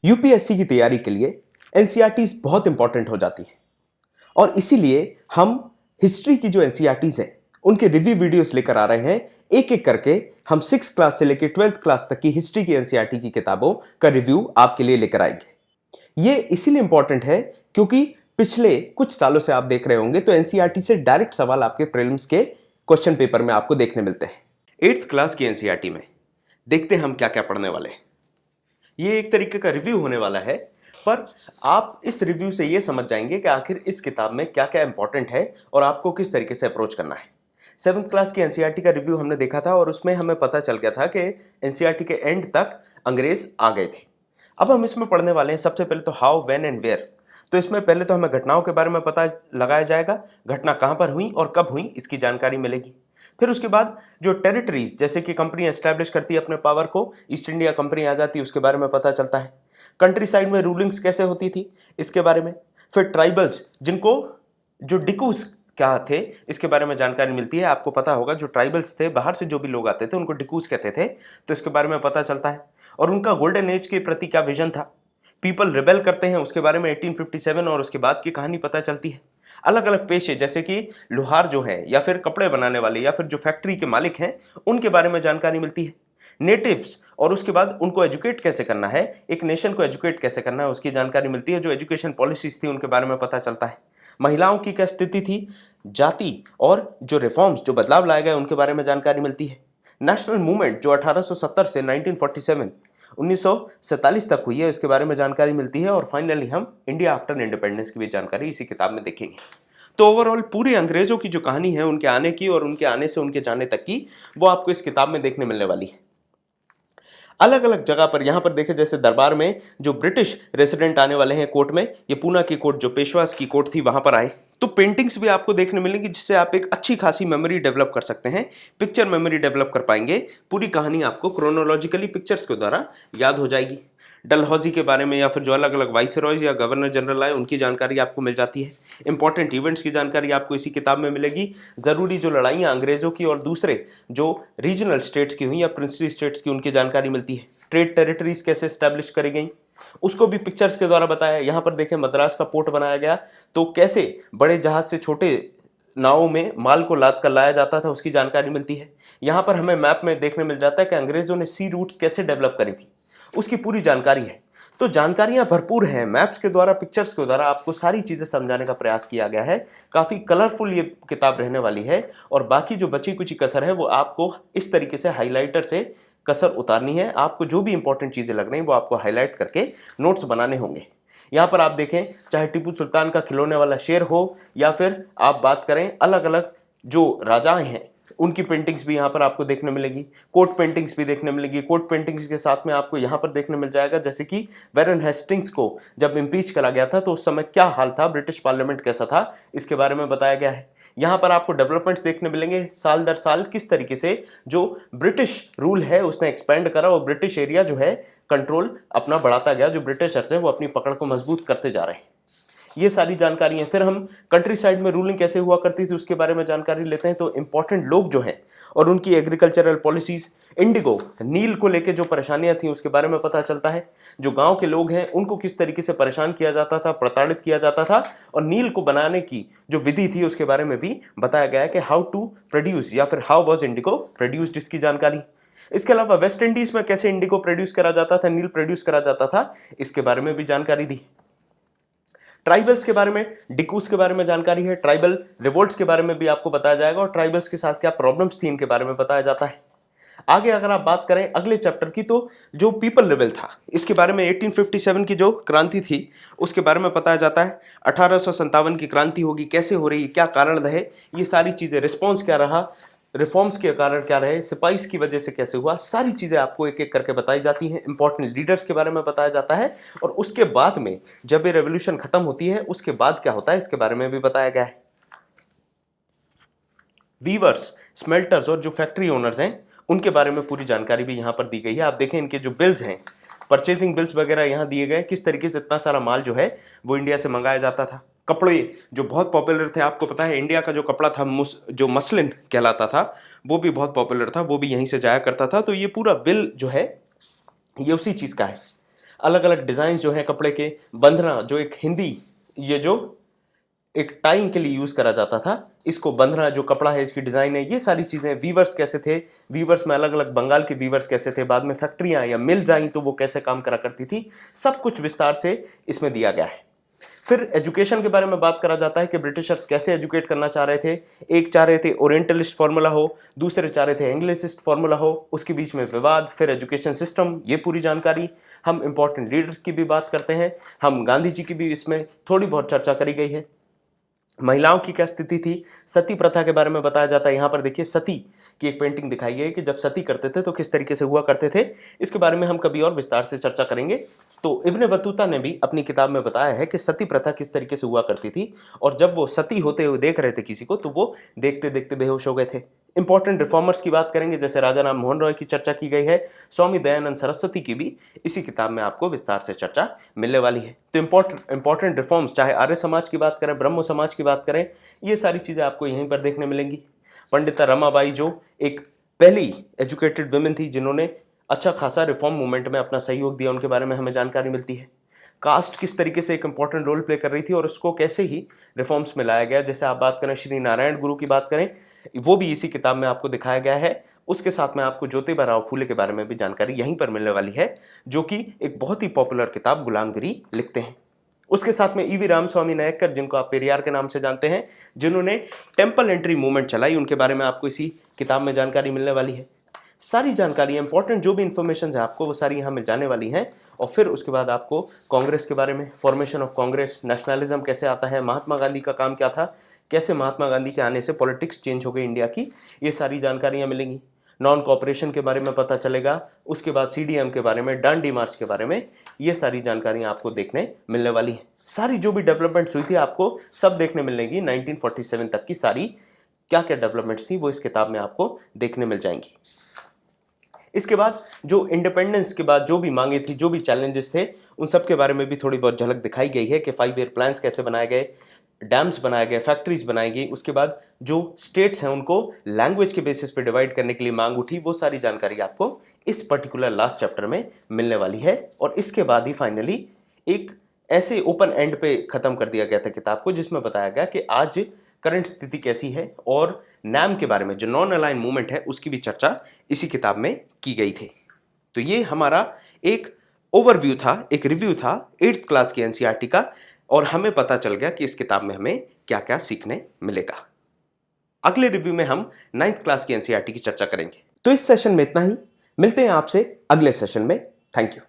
UPSC की तैयारी के लिए एनसीईआरटीज बहुत इंपॉर्टेंट हो जाती हैं और इसीलिए हम हिस्ट्री की जो एनसीईआरटीज हैं उनके रिव्यू वीडियोस लेकर आ रहे हैं। एक एक करके हम 6th क्लास से लेकर 12th क्लास तक की हिस्ट्री की एनसीईआरटी की किताबों का रिव्यू आपके लिए लेकर आएंगे। ये इसीलिए इंपॉर्टेंट है क्योंकि पिछले कुछ सालों से आप देख रहे होंगे तो एनसीईआरटी से डायरेक्ट सवाल आपके प्रीलिम्स के क्वेश्चन पेपर में आपको देखने मिलते हैं। 8th क्लास की एनसीईआरटी में देखते हैं हम क्या क्या पढ़ने वाले हैं। ये एक तरीके का रिव्यू होने वाला है, पर आप इस रिव्यू से ये समझ जाएंगे कि आखिर इस किताब में क्या क्या इंपॉर्टेंट है और आपको किस तरीके से अप्रोच करना है। 7th क्लास की एनसीईआरटी का रिव्यू हमने देखा था और उसमें हमें पता चल गया था कि एनसीईआरटी के एंड तक अंग्रेज आ गए थे। अब हम इसमें पढ़ने वाले हैं सबसे पहले तो हाउ, व्हेन एंड वेयर। तो इसमें पहले तो हमें घटनाओं के बारे में पता लगाया जाएगा, घटना कहाँ पर हुई और कब हुई इसकी जानकारी मिलेगी। फिर उसके बाद जो टेरिटरीज जैसे कि कंपनी एस्टैब्लिश करती है अपने पावर को, ईस्ट इंडिया कंपनी आ जाती है, उसके बारे में पता चलता है। कंट्री साइड में रूलिंग्स कैसे होती थी इसके बारे में। फिर ट्राइबल्स जिनको जो डिकूस क्या थे इसके बारे में जानकारी मिलती है। आपको पता होगा जो ट्राइबल्स थे बाहर से जो भी लोग आते थे उनको डिकूस कहते थे, तो इसके बारे में पता चलता है। और उनका गोल्डन एज के प्रति क्या विजन था। पीपल रिबेल करते हैं उसके बारे में 1857 और उसके बाद की कहानी पता चलती है। अलग अलग पेशे जैसे कि लोहार जो है या फिर कपड़े बनाने वाले या फिर जो फैक्ट्री के मालिक हैं उनके बारे में जानकारी मिलती है। नेटिव्स और उसके बाद उनको एजुकेट कैसे करना है, एक नेशन को एजुकेट कैसे करना है उसकी जानकारी मिलती है। जो एजुकेशन पॉलिसीज थी उनके बारे में पता चलता है। महिलाओं की क्या स्थिति थी, जाति और जो रिफॉर्म्स जो बदलाव लाए गए उनके बारे में जानकारी मिलती है। नेशनल मूवमेंट जो 1870 से 1947 तक हुई है इसके बारे में जानकारी मिलती है। और फाइनली हम इंडिया आफ्टर इंडिपेंडेंस की भी जानकारी इसी किताब में देखेंगे। तो ओवरऑल पूरे अंग्रेजों की जो कहानी है उनके आने की और उनके आने से उनके जाने तक की वो आपको इस किताब में देखने मिलने वाली है। अलग अलग जगह पर यहाँ पर देखें जैसे दरबार में जो ब्रिटिश रेसिडेंट आने वाले हैं कोर्ट में, ये पूना की कोर्ट जो पेशवास की कोर्ट थी वहां पर आए, तो पेंटिंग्स भी आपको देखने मिलेंगी जिससे आप एक अच्छी खासी मेमोरी डेवलप कर सकते हैं, पिक्चर मेमोरी डेवलप कर पाएंगे। पूरी कहानी आपको क्रोनोलॉजिकली पिक्चर्स के द्वारा याद हो जाएगी। डलहौजी के बारे में या फिर जो अलग अलग वाइसरॉयज या गवर्नर जनरल आए उनकी जानकारी आपको मिल जाती है। इंपॉर्टेंट इवेंट्स की जानकारी आपको इसी किताब में मिलेगी। ज़रूरी जो लड़ाइयाँ अंग्रेज़ों की और दूसरे जो रीजनल स्टेट्स की हुई या प्रिंसली स्टेट्स की उनकी जानकारी मिलती है। ट्रेड टेरिटरीज कैसे स्टैब्लिश करी गई उसको भी पिक्चर्स के द्वारा बताया। यहाँ पर देखें मद्रास का पोर्ट बनाया गया तो कैसे बड़े जहाज से छोटे नावों में माल को लाद कर लाया जाता था उसकी जानकारी मिलती है। यहाँ पर हमें मैप में देखने मिल जाता है कि अंग्रेज़ों ने सी रूट्स कैसे डेवलप करी थी उसकी पूरी जानकारी है। तो जानकारियां भरपूर हैं। मैप्स के द्वारा, पिक्चर्स के द्वारा आपको सारी चीज़ें समझाने का प्रयास किया गया है। काफ़ी कलरफुल ये किताब रहने वाली है और बाकी जो बची कुची कसर है वो आपको इस तरीके से हाईलाइटर से कसर उतारनी है। आपको जो भी इंपॉर्टेंट चीज़ें लग रही हैं वो आपको हाईलाइट करके नोट्स बनाने होंगे। यहाँ पर आप देखें चाहे टीपू सुल्तान का खिलौने वाला शेर हो या फिर आप बात करें अलग अलग जो राजाएं हैं उनकी पेंटिंग्स भी यहाँ पर आपको देखने मिलेगी। कोर्ट पेंटिंग्स भी देखने मिलेगी। कोर्ट पेंटिंग्स के साथ में आपको यहाँ पर देखने मिल जाएगा जैसे कि वैरन हेस्टिंग्स को जब इम्पीच करा गया था तो उस समय क्या हाल था, ब्रिटिश पार्लियामेंट कैसा था, इसके बारे में बताया गया है। यहाँ पर आपको डेवलपमेंट्स देखने मिलेंगे साल दर साल किस तरीके से जो ब्रिटिश रूल है उसने एक्सपेंड करा और ब्रिटिश एरिया जो है कंट्रोल अपना बढ़ाता गया। जो ब्रिटिशर्स हैं वो अपनी पकड़ को मजबूत करते जा रहे हैं। ये सारी जानकारी है। फिर हम कंट्री साइड में रूलिंग कैसे हुआ करती थी उसके बारे में जानकारी लेते हैं। तो इंपॉर्टेंट लोग जो हैं और उनकी एग्रीकल्चरल पॉलिसीज, इंडिगो नील को लेकर जो परेशानियां थी उसके बारे में पता चलता है। जो गांव के लोग हैं उनको किस तरीके से परेशान किया जाता था, प्रताड़ित किया जाता था और नील को बनाने की जो विधि थी उसके बारे में भी बताया गया है कि हाउ टू प्रोड्यूस या फिर हाउ वॉज इंडिगो प्रोड्यूस्ड इसकी जानकारी। इसके अलावा वेस्ट इंडीज में कैसे इंडिगो प्रोड्यूस करा जाता था, नील प्रोड्यूस करा जाता था, इसके बारे में भी जानकारी दी। ट्राइबल्स के बारे में, डिकूस के बारे में जानकारी है। ट्राइबल रिवोल्ट्स के बारे में भी आपको बताया जाएगा और ट्राइबल्स के साथ क्या प्रॉब्लम्स थी इनके बारे में बताया जाता है। आगे अगर आप बात करें अगले चैप्टर की तो जो पीपल रिबेल था इसके बारे में 1857 की जो क्रांति थी उसके बारे में बताया जाता है। 1857 की क्रांति होगी, कैसे हो रही, क्या कारण रहे, ये सारी चीज़ें, रिस्पॉन्स क्या रहा, रिफॉर्म्स के कारण क्या रहे, सिपाहीस की वजह से कैसे हुआ, सारी चीज़ें आपको एक एक करके बताई जाती हैं। इंपॉर्टेंट लीडर्स के बारे में बताया जाता है और उसके बाद में जब ये रेवोल्यूशन खत्म होती है उसके बाद क्या होता है इसके बारे में भी बताया गया है। वीवर्स, स्मेल्टर्स और जो फैक्ट्री ओनर्स हैं उनके बारे में पूरी जानकारी भी यहाँ पर दी गई है। आप देखें इनके जो बिल्स हैं, परचेजिंग बिल्स वगैरह यहाँ दिए गए, किस तरीके से इतना सारा माल जो है वो इंडिया से मंगाया जाता था। कपड़े जो बहुत पॉपुलर थे, आपको पता है इंडिया का जो कपड़ा था जो मसलिन कहलाता था वो भी बहुत पॉपुलर था, वो भी यहीं से जाया करता था। तो ये पूरा बिल जो है ये उसी चीज़ का है। अलग अलग डिज़ाइन जो है कपड़े के, बंधना जो एक हिंदी, ये जो एक टाइम के लिए यूज़ करा जाता था, इसको बंधना जो कपड़ा है, इसकी डिज़ाइन है, ये सारी चीज़ें, वीवर्स कैसे थे, वीवर्स में अलग अलग बंगाल के वीवर्स कैसे थे, बाद में फैक्ट्रियाँ या मिल्स आई तो वो कैसे काम करा करती थी, सब कुछ विस्तार से इसमें दिया गया है। फिर एजुकेशन के बारे में बात करा जाता है कि ब्रिटिशर्स कैसे एजुकेट करना चाह रहे थे। एक चाह रहे थे ओरिएंटलिस्ट फार्मूला हो, दूसरे चाह रहे थे एंग्लिसिस्ट फार्मूला हो, उसके बीच में विवाद, फिर एजुकेशन सिस्टम, ये पूरी जानकारी। हम इंपॉर्टेंट लीडर्स की भी बात करते हैं, हम गांधी जी की भी इसमें थोड़ी बहुत चर्चा करी गई है। महिलाओं की क्या स्थिति थी, सती प्रथा के बारे में बताया जाता है। यहाँ पर देखिए सती की एक पेंटिंग दिखाई है कि जब सती करते थे तो किस तरीके से हुआ करते थे, इसके बारे में हम कभी और विस्तार से चर्चा करेंगे। तो इब्ने बतूता ने भी अपनी किताब में बताया है कि सती प्रथा किस तरीके से हुआ करती थी, और जब वो सती होते हुए देख रहे थे किसी को तो वो देखते देखते बेहोश हो गए थे। इंपॉर्टेंट रिफॉर्मर्स की बात करेंगे, जैसे राजा राम मोहन रॉय की चर्चा की गई है, स्वामी दयानंद सरस्वती की भी इसी किताब में आपको विस्तार से चर्चा मिलने वाली है। तो इंपॉर्टेंट रिफॉर्म्स, चाहे आर्य समाज की बात करें, ब्रह्म समाज की बात करें, ये सारी चीज़ें आपको यहीं पर देखने मिलेंगी। पंडिता रमाबाई जो एक पहली एजुकेटेड वुमेन थी जिन्होंने अच्छा खासा रिफॉर्म मूवमेंट में अपना सहयोग दिया, उनके बारे में हमें जानकारी मिलती है। कास्ट किस तरीके से एक इंपॉर्टेंट रोल प्ले कर रही थी और उसको कैसे ही रिफॉर्म्स में लाया गया। जैसे आप बात करें श्री नारायण गुरु की बात करें, वो भी इसी किताब में आपको दिखाया गया है। उसके साथ में आपको ज्योतिबा राव फूले के बारे में भी जानकारी यहीं पर मिलने वाली है, जो कि एक बहुत ही पॉपुलर किताब गुलामगिरी लिखते हैं। उसके साथ में ईवी रामस्वामी नायकर, जिनको आप पेरियार के नाम से जानते हैं, जिन्होंने टेम्पल एंट्री मूवमेंट चलाई, उनके बारे में आपको इसी किताब में जानकारी मिलने वाली है। सारी जानकारी इंपॉर्टेंट जो भी इंफॉर्मेशन है आपको वो सारी यहाँ मिल जाने वाली हैं। और फिर उसके बाद आपको कांग्रेस के बारे में, फॉर्मेशन ऑफ कांग्रेस, नेशनलिज्म कैसे आता है, महात्मा गांधी का काम क्या था, कैसे महात्मा गांधी के आने से पॉलिटिक्स चेंज हो गई इंडिया की, ये सारी जानकारियाँ मिलेंगी। नॉन कॉपरेशन के बारे में पता चलेगा, उसके बाद सीडीएम के बारे में, डांडी मार्च के बारे में, ये सारी जानकारियाँ आपको देखने मिलने वाली है। सारी जो भी डेवलपमेंट्स हुई थी आपको सब देखने मिलेंगी। 1947 तक की सारी क्या क्या डेवलपमेंट्स थी वो इस किताब में आपको देखने मिल जाएंगी। इसके बाद जो इंडिपेंडेंस के बाद जो भी मांगे थी, जो भी चैलेंजेस थे, उन सब के बारे में भी थोड़ी बहुत झलक दिखाई गई है कि 5 ईयर प्लान्स कैसे बनाए गए, डैम्स बनाए गए, फैक्ट्रीज बनाई गई। उसके बाद जो स्टेट्स हैं उनको लैंग्वेज के बेसिस पे डिवाइड करने के लिए मांग उठी, वो सारी जानकारी आपको इस पर्टिकुलर लास्ट चैप्टर में मिलने वाली है। और इसके बाद ही फाइनली एक ऐसे ओपन एंड पे ख़त्म कर दिया गया था किताब को, जिसमें बताया गया कि आज करंट स्थिति कैसी है, और नैम के बारे में जो नॉन अलाइन मूवमेंट है उसकी भी चर्चा इसी किताब में की गई थी। तो ये हमारा एक ओवरव्यू था, एक रिव्यू था 8th क्लास की एनसीईआरटी का, और हमें पता चल गया कि इस किताब में हमें क्या क्या सीखने मिलेगा। अगले रिव्यू में हम 9th क्लास की एनसीईआरटी की चर्चा करेंगे। तो इस सेशन में इतना ही, मिलते हैं आपसे अगले सेशन में। Thank you.